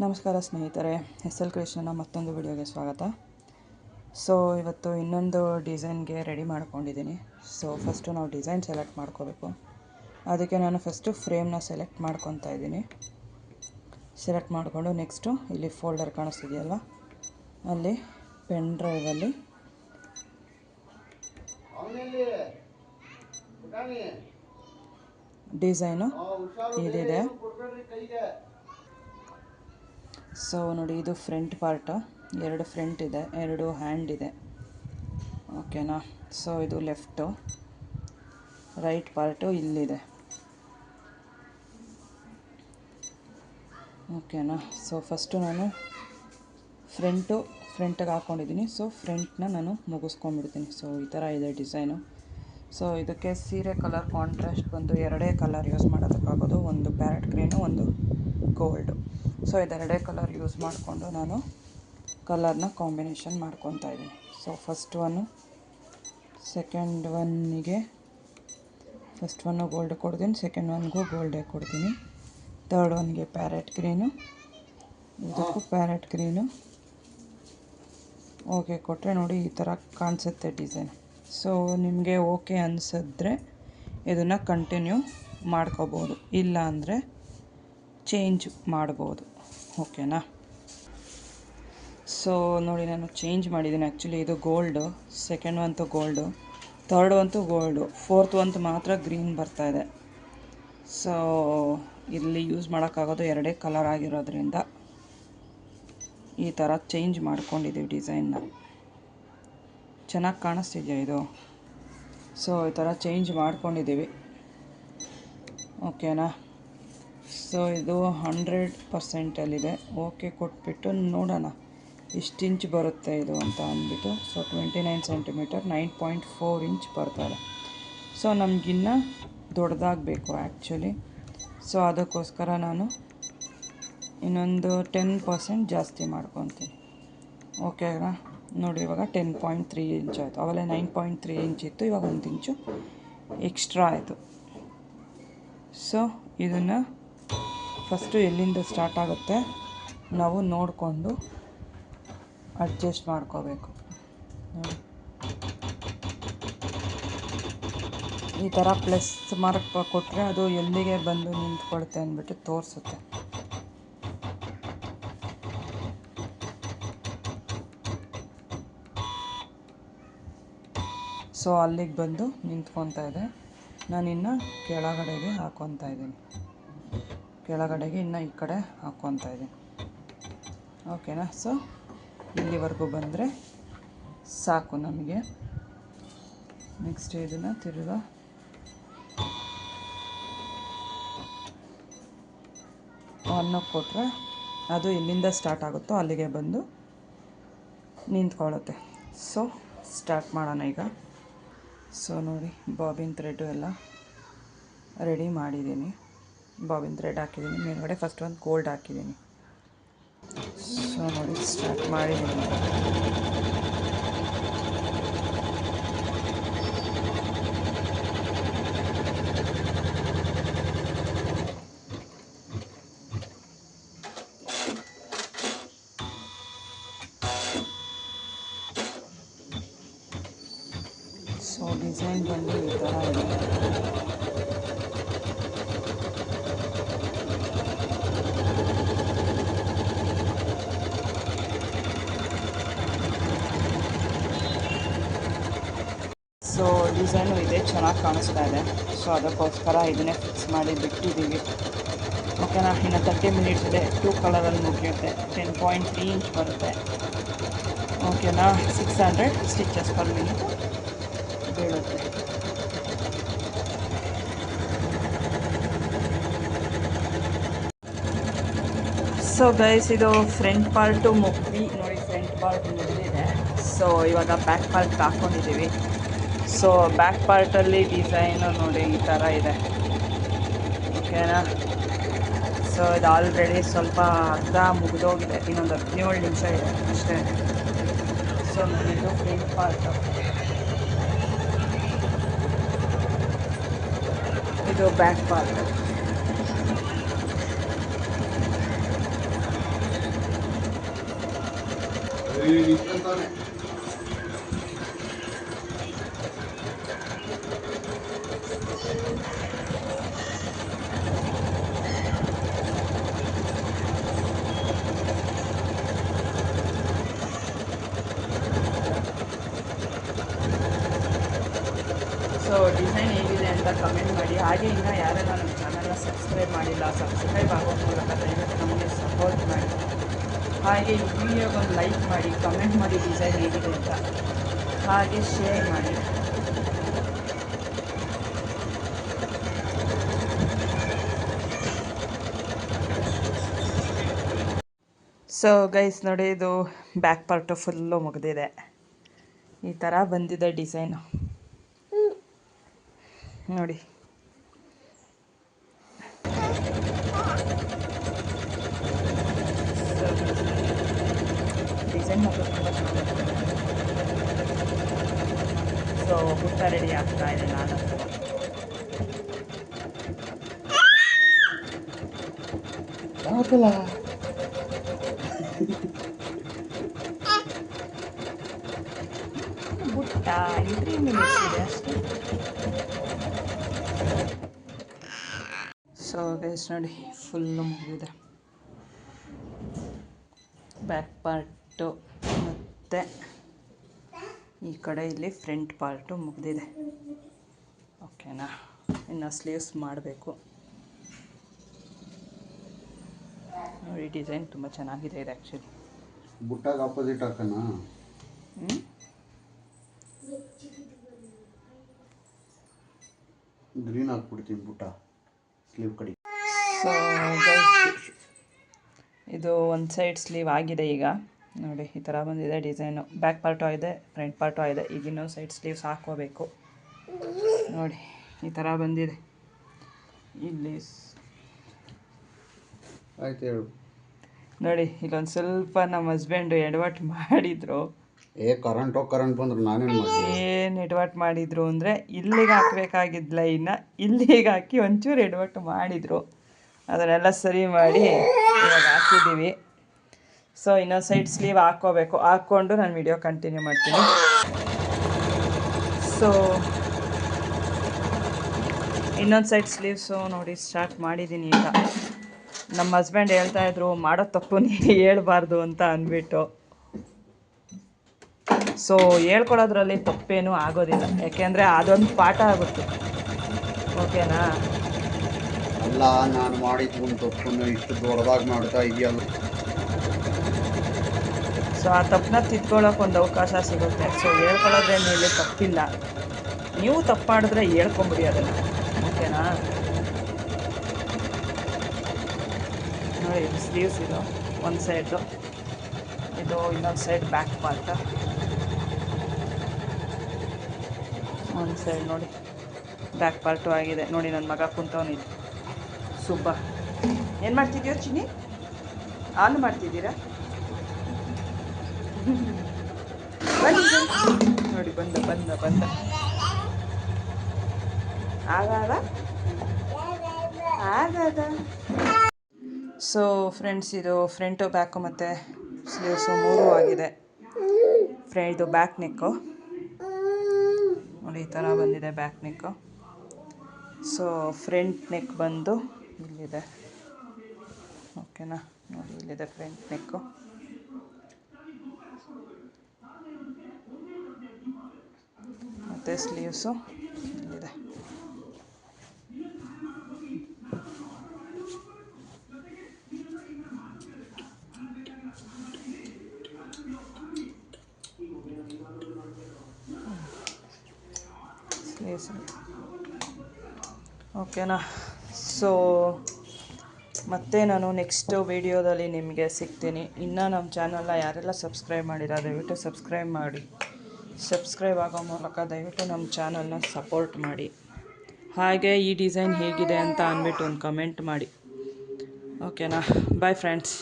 ನಮಸ್ಕಾರ ಸ್ನೇಹಿತರೆ, ಎಸ್.ಎಲ್. ಕೃಷ್ಣನ ಮತ್ತೊಂದು ವಿಡಿಯೋಗೆ ಸ್ವಾಗತ. ಸೊ ಇವತ್ತು ಇನ್ನೊಂದು ಡಿಸೈನ್ಗೆ ರೆಡಿ ಮಾಡ್ಕೊಂಡಿದ್ದೀನಿ. ಸೊ ಫಸ್ಟು ನಾವು ಡಿಸೈನ್ ಸೆಲೆಕ್ಟ್ ಮಾಡ್ಕೋಬೇಕು. ಅದಕ್ಕೆ ನಾನು ಫಸ್ಟು ಫ್ರೇಮ್ನ ಸೆಲೆಕ್ಟ್ ಮಾಡ್ಕೊತಾ ಇದ್ದೀನಿ. ಸೆಲೆಕ್ಟ್ ಮಾಡಿಕೊಂಡು ನೆಕ್ಸ್ಟು ಇಲ್ಲಿ ಫೋಲ್ಡರ್ ಕಾಣಿಸ್ತಿದೆಯಲ್ವ, ಅಲ್ಲಿ ಪೆನ್ ಡ್ರೈವಲ್ಲಿ ಡಿಸೈನು ಇದಿದೆ. ಸೊ ನೋಡಿ, ಇದು ಫ್ರಂಟ್ ಪಾರ್ಟು, ಎರಡು ಫ್ರಂಟ್ ಇದೆ, ಎರಡು ಹ್ಯಾಂಡ್ ಇದೆ, ಓಕೆನಾ. ಸೊ ಇದು ಲೆಫ್ಟು, ರೈಟ್ ಪಾರ್ಟು ಇಲ್ಲಿದೆ, ಓಕೆನಾ. ಸೊ ಫಸ್ಟು ನಾನು ಫ್ರಂಟಿಗೆ ಹಾಕ್ಕೊಂಡಿದ್ದೀನಿ. ಸೊ ಫ್ರಂಟ್ನ ನಾನು ಮುಗಿಸ್ಕೊಂಡ್ಬಿಡ್ತೀನಿ. ಸೊ ಈ ಥರ ಇದೆ ಡಿಸೈನು. ಸೊ ಇದಕ್ಕೆ ಸೀರೆ ಕಲರ್ ಕಾಂಟ್ರಾಸ್ಟ್ ಬಂದು ಎರಡೇ ಕಲರ್ ಯೂಸ್ ಮಾಡೋದಕ್ಕಾಗೋದು, ಒಂದು ಪ್ಯಾರೆಟ್ ಗ್ರೀನು, ಒಂದು ಗೋಲ್ಡು. ಸೊ ಇದೆರಡೇ ಕಲರ್ ಯೂಸ್ ಮಾಡಿಕೊಂಡು ನಾನು ಕಲರ್ನ ಕಾಂಬಿನೇಷನ್ ಮಾಡ್ಕೊತಾ ಇದ್ದೀನಿ. ಸೊ ಫಸ್ಟ್ ಸೆಕೆಂಡ್ ಒನ್ನಿಗೆ ಫಸ್ಟ್ ಒನ್ನು ಗೋಲ್ಡ್ ಕೊಡ್ತೀನಿ, ಸೆಕೆಂಡ್ ಒನ್ಗೂ ಗೋಲ್ಡೇ ಕೊಡ್ತೀನಿ, ತರ್ಡ್ ಒನ್ಗೆ ಪ್ಯಾರೆಟ್ ಗ್ರೀನು, ಇದಕ್ಕೂ ಪ್ಯಾರೆಟ್ ಗ್ರೀನು. ಓಕೆ ಕೊಟ್ಟರೆ ನೋಡಿ ಈ ಥರ ಕಾಣಿಸುತ್ತೆ ಡಿಸೈನ್. ಸೊ ನಿಮಗೆ ಓಕೆ ಅನಿಸಿದ್ರೆ ಇದನ್ನು ಕಂಟಿನ್ಯೂ ಮಾಡ್ಕೋಬೋದು, ಇಲ್ಲ ಅಂದರೆ ಚೇಂಜ್ ಮಾಡ್ಬೋದು, ಓಕೆನಾ. ಸೊ ನೋಡಿ, ನಾನು ಚೇಂಜ್ ಮಾಡಿದ್ದೀನಿ. ಆ್ಯಕ್ಚುಲಿ ಇದು ಗೋಲ್ಡು, ಸೆಕೆಂಡ್ ಒಂತು ಗೋಲ್ಡು, ಥರ್ಡ್ ಒಂತು ಗೋಲ್ಡು, ಫೋರ್ತ್ ಒಂತು ಮಾತ್ರ ಗ್ರೀನ್ ಬರ್ತಾಯಿದೆ. ಸೊ ಇಲ್ಲಿ ಯೂಸ್ ಮಾಡೋಕ್ಕಾಗೋದು ಎರಡೇ ಕಲರ್ ಆಗಿರೋದ್ರಿಂದ ಈ ಥರ ಚೇಂಜ್ ಮಾಡ್ಕೊಂಡಿದ್ದೀವಿ ಡಿಸೈನ್ನ. ಚೆನ್ನಾಗಿ ಕಾಣಿಸ್ತಿದೆಯಾ ಇದು? ಸೊ ಈ ಥರ ಚೇಂಜ್ ಮಾಡ್ಕೊಂಡಿದ್ದೀವಿ, ಓಕೆನಾ. ಸೊ ಇದು 100%ಅಲ್ಲಿದೆ. ಓಕೆ ಕೊಟ್ಬಿಟ್ಟು ನೋಡೋಣ ಎಷ್ಟು ಇಂಚ್ ಬರುತ್ತೆ ಇದು ಅಂತ ಅಂದ್ಬಿಟ್ಟು. ಸೊ 29 ಸೆಂಟಿಮೀಟರ್, 9.4 ಇಂಚ್ ಬರ್ತಾರೆ. ಸೊ ನಮಗಿನ್ನ ದೊಡ್ಡದಾಗಬೇಕು ಆ್ಯಕ್ಚುಲಿ. ಸೊ ಅದಕ್ಕೋಸ್ಕರ ನಾನು ಇನ್ನೊಂದು 10% ಜಾಸ್ತಿ ಮಾಡ್ಕೊತೀನಿ, ಓಕೆನಾ. ನೋಡಿ ಇವಾಗ 10.3 ಇಂಚ್ ಆಯಿತು. ಆಮೇಲೆ 9.3 ಇಂಚ್ ಇತ್ತು, ಇವಾಗ 1 ಇಂಚು ಎಕ್ಸ್ಟ್ರಾ ಆಯಿತು. ಸೊ ಇದನ್ನು ಫಸ್ಟು ಎಲ್ಲಿಂದ ಸ್ಟಾರ್ಟ್ ಆಗುತ್ತೆ ನಾವು ನೋಡಿಕೊಂಡು ಅಡ್ಜಸ್ಟ್ ಮಾಡ್ಕೋಬೇಕು. ನೋಡಿ ಈ ಥರ ಪ್ಲಸ್ ಮಾರ್ಕ್ ಕೊಟ್ಟರೆ ಅದು ಎಲ್ಲಿಗೆ ಬಂದು ನಿಂತ್ಕೊಳುತ್ತೆ ಅಂದ್ಬಿಟ್ಟು ತೋರಿಸುತ್ತೆ. ಸೊ ಅಲ್ಲಿಗೆ ಬಂದು ನಿಂತ್ಕೊತಾ ಇದೆ. ನಾನಿನ್ನು ಕೆಳಗಡೆಗೆ ಹಾಕ್ಕೊತಾ ಇದ್ದೀನಿ, ಕೆಳಗಡೆಗೆ ಇನ್ನು ಈ ಕಡೆ ಹಾಕ್ಕೊತಾ ಇದ್ದೀನಿ, ಓಕೆನಾ. ಸೊ ಇಲ್ಲಿವರೆಗೂ ಬಂದರೆ ಸಾಕು ನಮಗೆ. ನೆಕ್ಸ್ಟ್ ಇದನ್ನು ತಿರ್ಗಾ ಅನ್ನಕ್ಕೆ ಕೊಟ್ಟರೆ ಅದು ಎಲ್ಲಿಂದ ಸ್ಟಾರ್ಟ್ ಆಗುತ್ತೋ ಅಲ್ಲಿಗೆ ಬಂದು ನಿಂತ್ಕೊಳ್ಳುತ್ತೆ. ಸೊ ಸ್ಟಾರ್ಟ್ ಮಾಡೋಣ ಈಗ. ಸೊ ನೋಡಿ, ಬಾಬಿನ್ ಥ್ರೆಡ್ಡು ಎಲ್ಲ ರೆಡಿ ಮಾಡಿದ್ದೀನಿ. ಬಾಬಿನ್ ಥ್ರೆಡ್ ಹಾಕಿದ್ದೀನಿ, ಮೇಲ್ಗಡೆ ಫಸ್ಟ್ ಒಂದು ಗೋಲ್ಡ್ ಹಾಕಿದ್ದೀನಿ. ಸೊ ನೋಡಿ ಸ್ಟಾರ್ಟ್ ಮಾಡಿದ್ದೀನಿ. ಸೊ ಡಿಸೈನ್ ಬಂದು ಈ ಥರ ಇದೆ. ಸೊ ಡಿಸೈನು ಇದೆ, ಚೆನ್ನಾಗಿ ಕಾಣಿಸ್ತಾ ಇದೆ. ಸೊ ಅದಕ್ಕೋಸ್ಕರ ಇದನ್ನೇ ಫಿಕ್ಸ್ ಮಾಡಿ ಬಿಟ್ಟಿದ್ದೀವಿ, ಓಕೆನಾ. ಇನ್ನು 30 ಮಿನಿಟ್ಸ್ ಇದೆ, 2 ಕಲರಲ್ಲಿ ಮುಗಿಯುತ್ತೆ. 10.3 ಇಂಚ್ ಬರುತ್ತೆ, ಓಕೆನಾ. 600 ಸ್ಟಿಚಸ್ ಪರ್ ಮಿನಿಟ್ ಬೀಳುತ್ತೆ. ಸೊ ಗೈಸ್, ಇದು ಫ್ರಂಟ್ ಪಾರ್ಟು ಮುಗ್ವಿ ನೋಡಿ, ಫ್ರಂಟ್ ಪಾರ್ಟ್ ಮುಗಿದಿದೆ. ಸೊ ಇವಾಗ ಬ್ಯಾಕ್ ಪಾರ್ಟ್ ಹಾಕ್ಕೊಂಡಿದ್ದೀವಿ. ಸೊ ಬ್ಯಾಕ್ ಪಾರ್ಟಲ್ಲಿ ಡಿಸೈನು ನೋಡಿ ಈ ಥರ ಇದೆ, ಓಕೆನಾ. ಸೊ ಇದು ಆಲ್ರೆಡಿ ಸ್ವಲ್ಪ ಅರ್ಧ ಮುಗಿದೋಗಿದೆ, ಇನ್ನೊಂದು 17 ನಿಮಿಷ ಇದೆ ಅಷ್ಟೇ. ಸೊ ಇದು ಫ್ರಂಟ್ ಪಾರ್ಟು, ಇದು ಬ್ಯಾಕ್ ಪಾರ್ಟ್. ಸೊ ಡಿಸೈನ್ ಹೇಗಿದೆ ಅಂತ ಕಮೆಂಟ್ ಮಾಡಿ. ಹಾಗೆ ಇನ್ನೂ ಯಾರೆಲ್ಲ ನಮ್ಮ ಚಾನಲ್ನ ಸಬ್ಸ್ಕ್ರೈಬ್ ಮಾಡಿಲ್ಲ, ಸಬ್ಸ್ಕ್ರೈಬ್ ಆಗೋ ಮೂಲಕ ದಯವಿಟ್ಟು ನಮಗೆ ಸಪೋರ್ಟ್ ಮಾಡಿ. ಹಾಗೆ ಈ ವಿಡಿಯೋಗೊಂದು ಲೈಕ್ ಮಾಡಿ, ಕಮೆಂಟ್ ಮಾಡಿ ಡಿಸೈನ್ ಹೇಗಿದೆ ಅಂತ, ಹಾಗೆ ಶೇರ್ ಮಾಡಿ. ಸೊ ಗೈಸ್ ನೋಡಿ, ಇದು ಬ್ಯಾಕ್ ಪಾರ್ಟು ಫುಲ್ಲು ಮುಗಿದಿದೆ. ಈ ಥರ ಬಂದಿದೆ ಡಿಸೈನು ನೋಡಿ. ಡಿಸೈನ್ ಮಾತ್ರ ತುಂಬ ಚೆನ್ನಾಗಿದೆ. ಸೊ ಬುಟ್ಟ ರೆಡಿ ಆಗ್ತಾ ಇದೆ. ನಾನು ಬುಟ್ಟ ಇದ್ರಿ ಇದೆ ಅಷ್ಟೇ. ಸೊ ಗೈಸ್ ನೋಡಿ, ಫುಲ್ಲು ಮುಗಿದಿದೆ ಬ್ಯಾಕ್ ಪಾರ್ಟು, ಮತ್ತು ಈ ಕಡೆ ಇಲ್ಲಿ ಫ್ರಂಟ್ ಪಾರ್ಟು ಮುಗಿದಿದೆ. ಓಕೆನಾ, ಇನ್ನು ಸ್ಲೀವ್ಸ್ ಮಾಡಬೇಕು ನೋಡಿ. ಡಿಸೈನ್ ತುಂಬ ಚೆನ್ನಾಗಿದೆ ಇದು ಆ್ಯಕ್ಚುಲಿ. ಬುಟ್ಟಾಗ ಆಪೋಸಿಟ್ ಹಾಕೋಣ. ಗ್ರೀನ್ ಹಾಕ್ಬಿಡ್ತೀನಿ ಬುಟ್ಟ ಸ್ಲೀವ್ ಕಡೆ. ಸೊ ಇದು ಒಂದು ಸೈಡ್ ಸ್ಲೀವ್ ಆಗಿದೆ ಈಗ ನೋಡಿ. ಈ ಥರ ಬಂದಿದೆ ಡಿಸೈನು. ಬ್ಯಾಕ್ ಪಾರ್ಟು ಆಗಿದೆ, ಫ್ರಂಟ್ ಪಾರ್ಟು ಆಗಿದೆ. ಈಗ ಇನ್ನೊಂದು ಸೈಡ್ ಸ್ಲೀವ್ಸ್ ಹಾಕ್ಕೋಬೇಕು ನೋಡಿ. ಈ ಥರ ಬಂದಿದೆ. ಇಲ್ಲಿ ಆಯ್ತು ಹೇಳು ನೋಡಿ, ಇಲ್ಲೊಂದು ಸ್ವಲ್ಪ ನಮ್ಮ ಹಸ್ಬೆಂಡು ಎಡವಟ್ಟು ಮಾಡಿದರು. ಕರೆಂಟ್ ಬಂದ್ರು ನಾನೇನು ಮಾಡಿ ಏನು ಎಡವಟ್ಟು ಮಾಡಿದರು ಅಂದರೆ, ಇಲ್ಲಿಗೆ ಹಾಕಬೇಕಾಗಿದ್ದ ಲೈನ್ನ ಇಲ್ಲಿಗೆ ಹಾಕಿ ಒಂಚೂರು ಎಡವಟ್ಟು ಮಾಡಿದರು. ಅದನ್ನೆಲ್ಲ ಸರಿ ಮಾಡಿ ಇವಾಗ ಹಾಕಿದ್ದೀವಿ. ಸೊ ಇನ್ನೊಂದು ಸೈಡ್ ಸ್ಲೀವ್ ಹಾಕ್ಕೋಬೇಕು. ಹಾಕ್ಕೊಂಡು ನಾನು ವಿಡಿಯೋ ಕಂಟಿನ್ಯೂ ಮಾಡ್ತೀನಿ. ಸೊ ಇನ್ನೊಂದು ಸೈಡ್ ಸ್ಲೀವ್ಸು ನೋಡಿ ಸ್ಟಾರ್ಟ್ ಮಾಡಿದ್ದೀನಿ ಈಗ. ನಮ್ಮ ಹಸ್ಬೆಂಡ್ ಹೇಳ್ತಾಯಿದ್ರು, ಮಾಡೋ ತಪ್ಪು ನೀನು ಹೇಳ್ಬಾರ್ದು ಅಂತ ಅಂದ್ಬಿಟ್ಟು. ಸೊ ಹೇಳ್ಕೊಡೋದ್ರಲ್ಲಿ ತಪ್ಪೇನೂ ಆಗೋದಿಲ್ಲ, ಯಾಕೆಂದರೆ ಅದೊಂದು ಪಾಠ ಆಗುತ್ತೆ. ಓಕೆನಾ? ಅಲ್ಲ, ನಾನು ಮಾಡಿದ್ದು ಒಂದು ತಪ್ಪನ್ನು ಇಷ್ಟು ದೊಡ್ಡದಾಗಿ ಮಾಡ್ತಾ ಇದೆಯಲ್ಲ. ಸೊ ಆ ತಪ್ಪನ್ನ ತಿದ್ಕೊಳ್ಳೋಕೆ ಒಂದು ಅವಕಾಶ ಸಿಗುತ್ತೆ. ಸೊ ಹೇಳ್ಕೊಳ್ಳೋದ್ರೆ ಮೇಲೆ ತಪ್ಪಿಲ್ಲ. ನೀವು ತಪ್ಪು ಮಾಡಿದ್ರೆ ಹೇಳ್ಕೊಂಬಿಡಿ ಅದನ್ನು. ಓಕೆನಾ? ನೋಡಿ, ಸ್ಲೀವ್ಸ್ ಇದು ಒಂದು ಸೈಡು, ಇದು ಇನ್ನೊಂದು ಸೈಡ್ ಬ್ಯಾಕ್ ಪಾರ್ಟ್. ಒಂದು ಸೈಡ್ ನೋಡಿ ಬ್ಯಾಕ್ ಪಾರ್ಟು ಆಗಿದೆ ನೋಡಿ. ನನ್ನ ಮಗ ಕುಂತವನಿದೆ ಸುಬ್ಬ. ಏನು ಮಾಡ್ತಿದ್ದೀಯೋ ಚಿನ್ನಿ? ಆನ್ ಮಾಡ್ತಿದ್ದೀರಾ? ಬನ್ನಿ ನೋಡಿ, ಬಂದ ಆಗಾದ. ಸೊ ಫ್ರೆಂಡ್ಸ್, ಇದು ಫ್ರಂಟು ಬ್ಯಾಕು ಮತ್ತು ಸ್ಲೀವ್ಸು ಮೂರೂ ಆಗಿದೆ. ಇದು ಬ್ಯಾಕ್ ನೆಕ್ಕು ನೋಡಿ, ಈ ಥರ ಬಂದಿದೆ ಬ್ಯಾಕ್ ನೆಕ್ಕು. ಸೊ ಫ್ರಂಟ್ ನೆಕ್ ಬಂದು ಇಲ್ಲಿದೆ. ಓಕೆನಾ? ನೋಡಿ, ಇಲ್ಲಿದೆ ಫ್ರಂಟ್ ನೆಕ್ಕು. ಮತ್ತು ಸ್ಲೀವ್ಸು ಇಲ್ಲಿದೆ. ಸ್ಲೀವ್ಸ್ ಓಕೆನಾ? ಸೊ ಮತ್ತೆ ನಾನು ನೆಕ್ಸ್ಟ್ ವೀಡಿಯೋದಲ್ಲಿ ನಿಮಗೆ ಸಿಗ್ತೀನಿ. ಇನ್ನು ನಮ್ಮ ಚಾನಲ್ನ ಯಾರೆಲ್ಲ ಸಬ್ಸ್ಕ್ರೈಬ್ ಮಾಡಿರೋ ದಯವಿಟ್ಟು ಸಬ್ಸ್ಕ್ರೈಬ್ ಮಾಡಿ. ಸಬ್ಸ್ಕ್ರೈಬ್ ಆಗೋ ಮೂಲಕ ದಯವಿಟ್ಟು ನಮ್ಮ ಚಾನಲ್ನ ಸಪೋರ್ಟ್ ಮಾಡಿ. ಹಾಗೆ ಈ ಡಿಸೈನ್ ಹೇಗಿದೆ ಅಂತ ಅಂದ್ಬಿಟ್ಟು ಒಂದು ಕಮೆಂಟ್ ಮಾಡಿ. ಓಕೆನಾ? Bye friends.